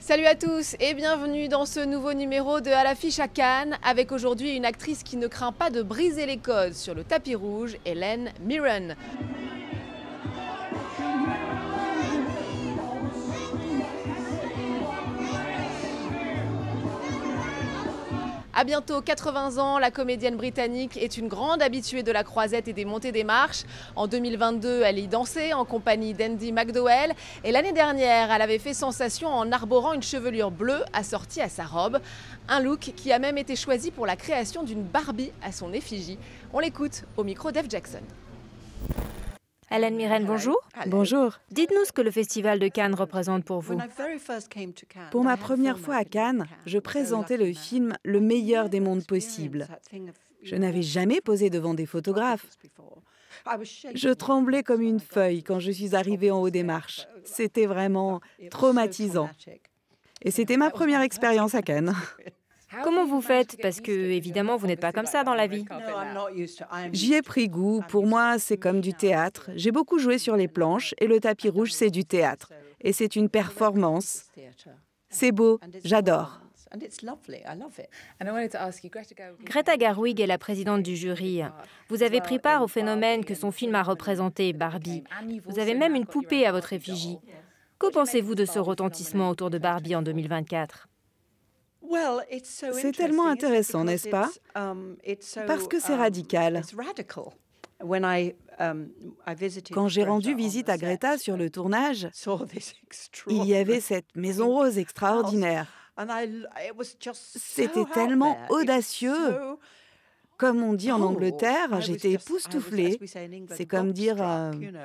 Salut à tous et bienvenue dans ce nouveau numéro de À l'affiche à Cannes, avec aujourd'hui une actrice qui ne craint pas de briser les codes sur le tapis rouge, Helen Mirren. À bientôt 80 ans, la comédienne britannique est une grande habituée de la croisette et des montées des marches. En 2022, elle y dansait en compagnie d'Andy McDowell. Et l'année dernière, elle avait fait sensation en arborant une chevelure bleue assortie à sa robe. Un look qui a même été choisi pour la création d'une Barbie à son effigie. On l'écoute au micro d'Eve Jackson. Helen Mirren, bonjour. Bonjour. Dites-nous ce que le Festival de Cannes représente pour vous. Pour ma première fois à Cannes, je présentais le film Le meilleur des mondes possibles. Je n'avais jamais posé devant des photographes. Je tremblais comme une feuille quand je suis arrivée en haut des marches. C'était vraiment traumatisant. Et c'était ma première expérience à Cannes. Comment vous faites? Parce que, évidemment, vous n'êtes pas comme ça dans la vie. J'y ai pris goût. Pour moi, c'est comme du théâtre. J'ai beaucoup joué sur les planches et le tapis rouge, c'est du théâtre. Et c'est une performance. C'est beau, j'adore. Greta Gerwig est la présidente du jury. Vous avez pris part au phénomène que son film a représenté, Barbie. Vous avez même une poupée à votre effigie. Que pensez-vous de ce retentissement autour de Barbie en 2024? C'est tellement intéressant, n'est-ce pas? Parce que c'est radical. Quand j'ai rendu visite à Greta sur le tournage, il y avait cette maison rose extraordinaire. C'était tellement audacieux. Comme on dit en Angleterre, j'étais époustouflée. C'est comme dire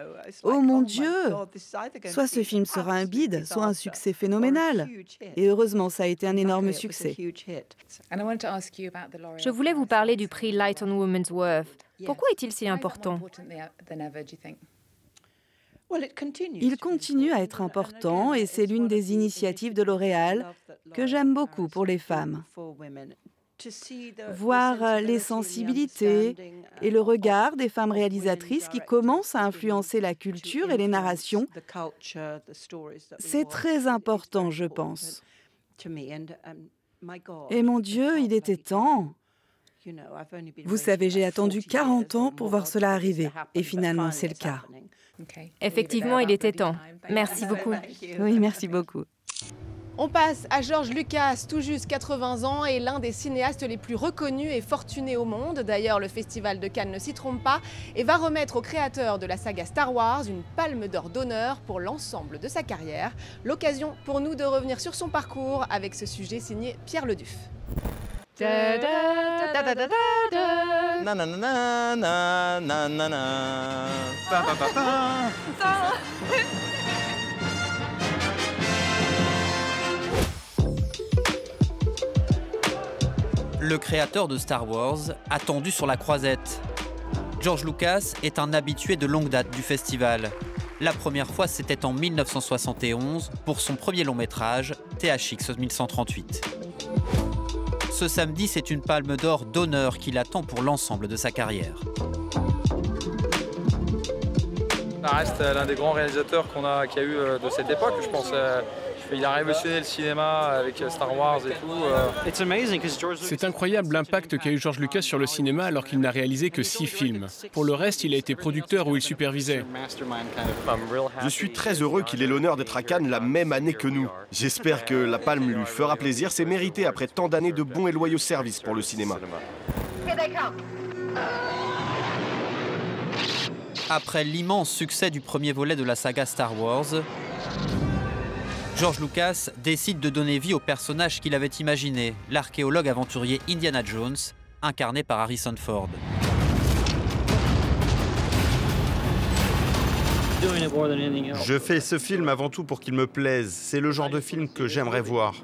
« Oh mon Dieu !» Soit ce film sera un bide, soit un succès phénoménal. Et heureusement, ça a été un énorme succès. Je voulais vous parler du prix Light-on Women's Worth. Pourquoi est-il si important? Il continue à être important et c'est l'une des initiatives de L'Oréal que j'aime beaucoup pour les femmes. Voir les sensibilités et le regard des femmes réalisatrices qui commencent à influencer la culture et les narrations, c'est très important, je pense. Et mon Dieu, il était temps. Vous savez, j'ai attendu 40 ans pour voir cela arriver. Et finalement, c'est le cas. Effectivement, il était temps. Merci beaucoup. Oui, merci beaucoup. On passe à George Lucas, tout juste 80 ans, et l'un des cinéastes les plus reconnus et fortunés au monde. D'ailleurs, le Festival de Cannes ne s'y trompe pas et va remettre au créateur de la saga Star Wars une palme d'or d'honneur pour l'ensemble de sa carrière. L'occasion pour nous de revenir sur son parcours avec ce sujet signé Pierre Leduf. Le créateur de Star Wars, attendu sur la croisette. George Lucas est un habitué de longue date du festival. La première fois, c'était en 1971 pour son premier long métrage, THX 1138. Ce samedi, c'est une palme d'or d'honneur qui l'attend pour l'ensemble de sa carrière. Ça reste l'un des grands réalisateurs qu'il y a eu de cette époque, je pense. Il a révolutionné le cinéma avec Star Wars et tout. C'est incroyable l'impact qu'a eu George Lucas sur le cinéma alors qu'il n'a réalisé que 6 films. Pour le reste, il a été producteur ou il supervisait. Je suis très heureux qu'il ait l'honneur d'être à Cannes la même année que nous. J'espère que la palme lui fera plaisir. C'est mérité après tant d'années de bons et loyaux services pour le cinéma. Après l'immense succès du premier volet de la saga Star Wars, George Lucas décide de donner vie au personnage qu'il avait imaginé, l'archéologue aventurier Indiana Jones, incarné par Harrison Ford. Je fais ce film avant tout pour qu'il me plaise. C'est le genre de film que j'aimerais voir.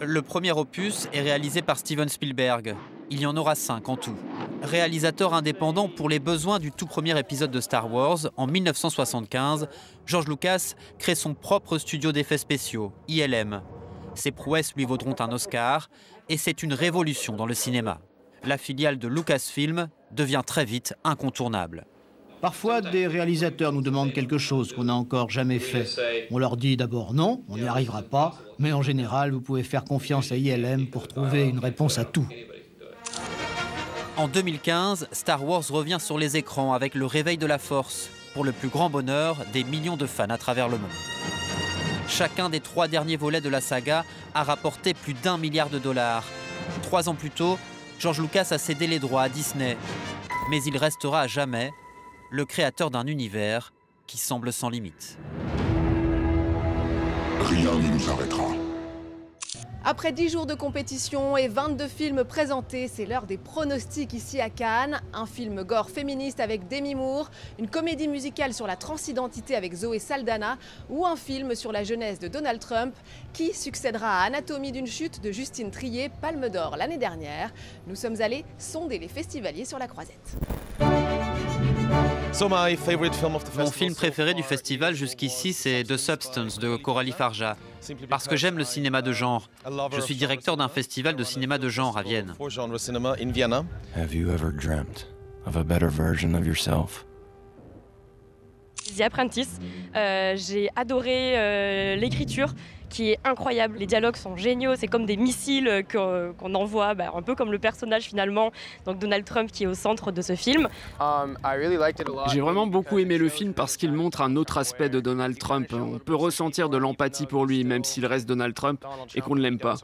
Le premier opus est réalisé par Steven Spielberg. Il y en aura 5 en tout. Réalisateur indépendant pour les besoins du tout premier épisode de Star Wars, en 1975, George Lucas crée son propre studio d'effets spéciaux, ILM. Ses prouesses lui vaudront un Oscar, et c'est une révolution dans le cinéma. La filiale de Lucasfilm devient très vite incontournable. Parfois, des réalisateurs nous demandent quelque chose qu'on n'a encore jamais fait. On leur dit d'abord non, on n'y arrivera pas, mais en général, vous pouvez faire confiance à ILM pour trouver une réponse à tout. En 2015, Star Wars revient sur les écrans avec le réveil de la Force, pour le plus grand bonheur des millions de fans à travers le monde. Chacun des 3 derniers volets de la saga a rapporté plus d'1 milliard de dollars. 3 ans plus tôt, George Lucas a cédé les droits à Disney. Mais il restera à jamais le créateur d'un univers qui semble sans limite. Rien ne nous arrêtera. Après 10 jours de compétition et 22 films présentés, c'est l'heure des pronostics ici à Cannes. Un film gore féministe avec Demi Moore, une comédie musicale sur la transidentité avec Zoé Saldana ou un film sur la jeunesse de Donald Trump qui succédera à Anatomie d'une chute de Justine Triet, Palme d'Or l'année dernière. Nous sommes allés sonder les festivaliers sur la Croisette. Mon film préféré du festival jusqu'ici, c'est The Substance de Coralie Farja. Parce que j'aime le cinéma de genre. Je suis directeur d'un festival de cinéma de genre à Vienne. Have you ever dreamt of a better version of yourself? The Apprentice, j'ai adoré l'écriture qui est incroyable. Les dialogues sont géniaux, c'est comme des missiles qu'on envoie, un peu comme le personnage finalement, donc Donald Trump qui est au centre de ce film. J'ai vraiment beaucoup aimé le film parce qu'il montre un autre aspect de Donald Trump. On peut ressentir de l'empathie pour lui, même s'il reste Donald Trump et qu'on ne l'aime pas.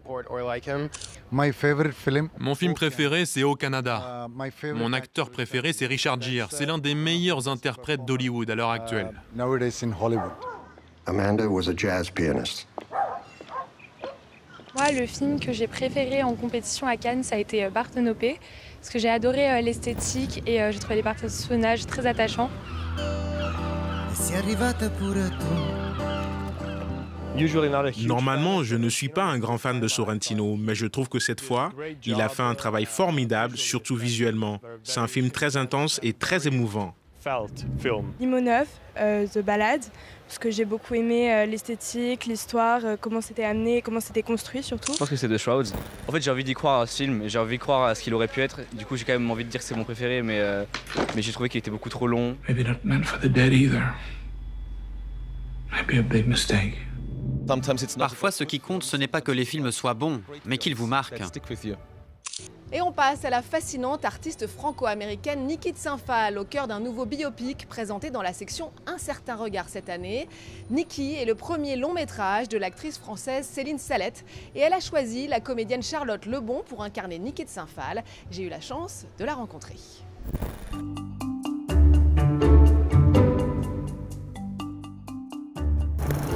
Mon film préféré, c'est Au Canada. Mon acteur préféré, c'est Richard Gere. C'est l'un des meilleurs interprètes d'Hollywood à l'heure actuelle. Amanda was a jazz pianist. Moi, le film que j'ai préféré en compétition à Cannes, ça a été Bartonopé, parce que j'ai adoré l'esthétique et j'ai trouvé les personnages très attachants. Normalement, je ne suis pas un grand fan de Sorrentino, mais je trouve que cette fois, il a fait un travail formidable, surtout visuellement. C'est un film très intense et très émouvant. Limonov, The Ballad, parce que j'ai beaucoup aimé l'esthétique, l'histoire, comment c'était amené, comment c'était construit surtout. Je pense que c'est The Shrouds. En fait, j'ai envie d'y croire à ce film, j'ai envie de croire à ce qu'il aurait pu être. Du coup, j'ai quand même envie de dire que c'est mon préféré, mais j'ai trouvé qu'il était beaucoup trop long. Maybe not meant for the dead either. Maybe a big mistake. Parfois, ce qui compte, ce n'est pas que les films soient bons, mais qu'ils vous marquent. Et on passe à la fascinante artiste franco-américaine Niki de Saint-Phal, au cœur d'un nouveau biopic présenté dans la section Un certain regard cette année. Niki est le premier long métrage de l'actrice française Céline Salette et elle a choisi la comédienne Charlotte Lebon pour incarner Niki de Saint-Phal. J'ai eu la chance de la rencontrer.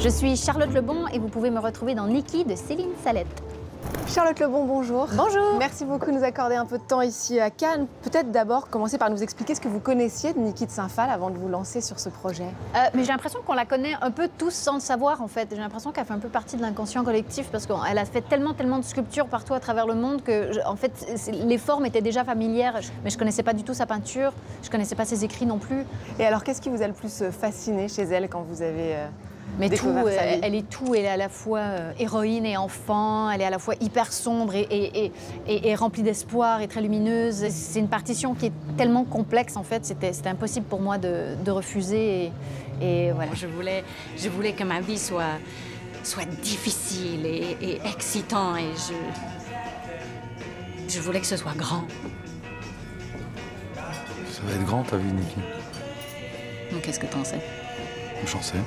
Je suis Charlotte Lebon et vous pouvez me retrouver dans Niki de Céline Salette. Charlotte Lebon, bonjour. Bonjour. Merci beaucoup de nous accorder un peu de temps ici à Cannes. Peut-être d'abord commencer par nous expliquer ce que vous connaissiez de Niki de Saint-Phal avant de vous lancer sur ce projet. Mais j'ai l'impression qu'on la connaît un peu tous sans le savoir en fait. J'ai l'impression qu'elle fait un peu partie de l'inconscient collectif parce qu'elle a fait tellement de sculptures partout à travers le monde que en fait les formes étaient déjà familières. Mais je connaissais pas du tout sa peinture, je connaissais pas ses écrits non plus. Et alors qu'est-ce qui vous a le plus fasciné chez elle quand vous avez... Mais tout, elle est tout, elle est à la fois héroïne et enfant, elle est à la fois hyper sombre et remplie d'espoir et très lumineuse. C'est une partition qui est tellement complexe en fait, c'était impossible pour moi de refuser et voilà. Je voulais que ma vie soit difficile et excitant et je voulais que ce soit grand. Ça va être grand ta vie, Niki. Donc qu'est-ce que t'en sais? J'en sais.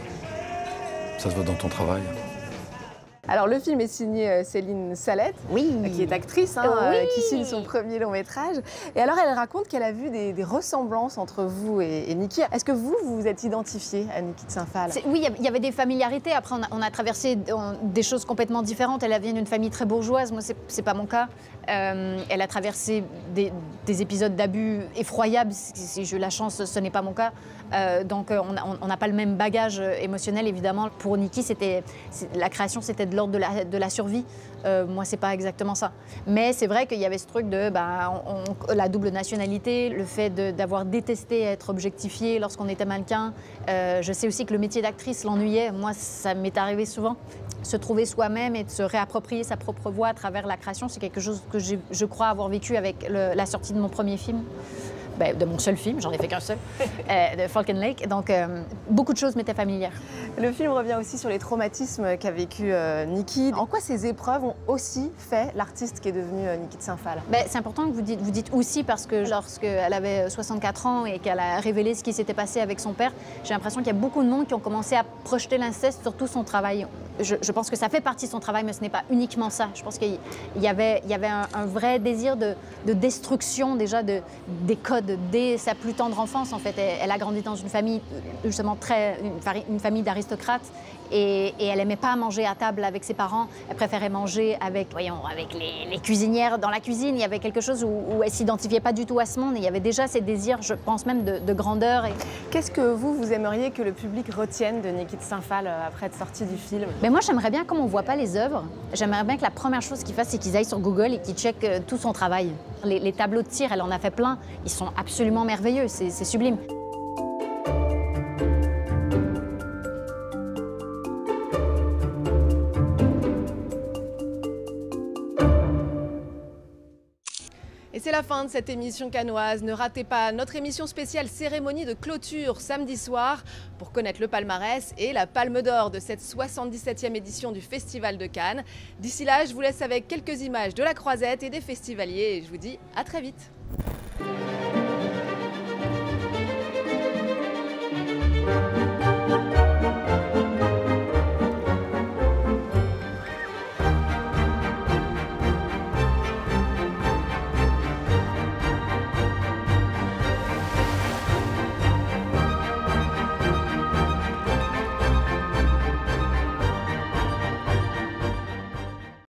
Ça se voit dans ton travail. Alors le film est signé Céline Salette, qui est actrice, qui signe son premier long métrage. Et alors elle raconte qu'elle a vu des ressemblances entre vous et Niki. Est-ce que vous vous êtes identifiée à Niki de Saint-Phal? Oui, il y avait des familiarités. Après, on a traversé des choses complètement différentes. Elle vient d'une famille très bourgeoise. Moi, c'est pas mon cas. Elle a traversé des épisodes d'abus effroyables. Si j'ai eu la chance, ce n'est pas mon cas. Donc on n'a pas le même bagage émotionnel, évidemment. Pour Niki, la création, c'était de l'ordre de la survie. Moi, c'est pas exactement ça. Mais c'est vrai qu'il y avait ce truc de la double nationalité, le fait d'avoir détesté être objectifié lorsqu'on était mannequin. Je sais aussi que le métier d'actrice l'ennuyait. Moi, ça m'est arrivé souvent. Se trouver soi-même et de se réapproprier sa propre voix à travers la création, c'est quelque chose que je crois avoir vécu avec la sortie de mon premier film. de mon seul film, j'en ai fait qu'un seul, de Falcon Lake. Donc, beaucoup de choses m'étaient familières. Le film revient aussi sur les traumatismes qu'a vécu Niki. En quoi ces épreuves ont aussi fait l'artiste qui est devenu Niki de Saint-Phal? C'est important que vous dites aussi parce que lorsqu'elle avait 64 ans et qu'elle a révélé ce qui s'était passé avec son père, j'ai l'impression qu'il y a beaucoup de monde qui ont commencé à projeter l'inceste sur tout son travail. Je pense que ça fait partie de son travail, mais ce n'est pas uniquement ça. Je pense qu'il y avait un vrai désir de destruction déjà des codes dès sa plus tendre enfance. En fait, elle a grandi dans une famille justement une famille d'aristocrates et elle aimait pas manger à table avec ses parents. Elle préférait manger avec les cuisinières dans la cuisine. Il y avait quelque chose où elle s'identifiait pas du tout à ce monde. Et il y avait déjà ces désirs, je pense même de grandeur. Qu'est-ce que vous aimeriez que le public retienne de Niki de Saint-Phal après être sorti du film? Moi, j'aimerais bien, comme on voit pas les œuvres, j'aimerais bien que la première chose qu'ils fassent, c'est qu'ils aillent sur Google et qu'ils checkent tout son travail. Les tableaux de tir, elle en a fait plein. Ils sont absolument merveilleux, c'est sublime. Et c'est la fin de cette émission cannoise. Ne ratez pas notre émission spéciale cérémonie de clôture samedi soir pour connaître le palmarès et la Palme d'Or de cette 77e édition du Festival de Cannes. D'ici là, je vous laisse avec quelques images de la Croisette et des festivaliers et je vous dis à très vite.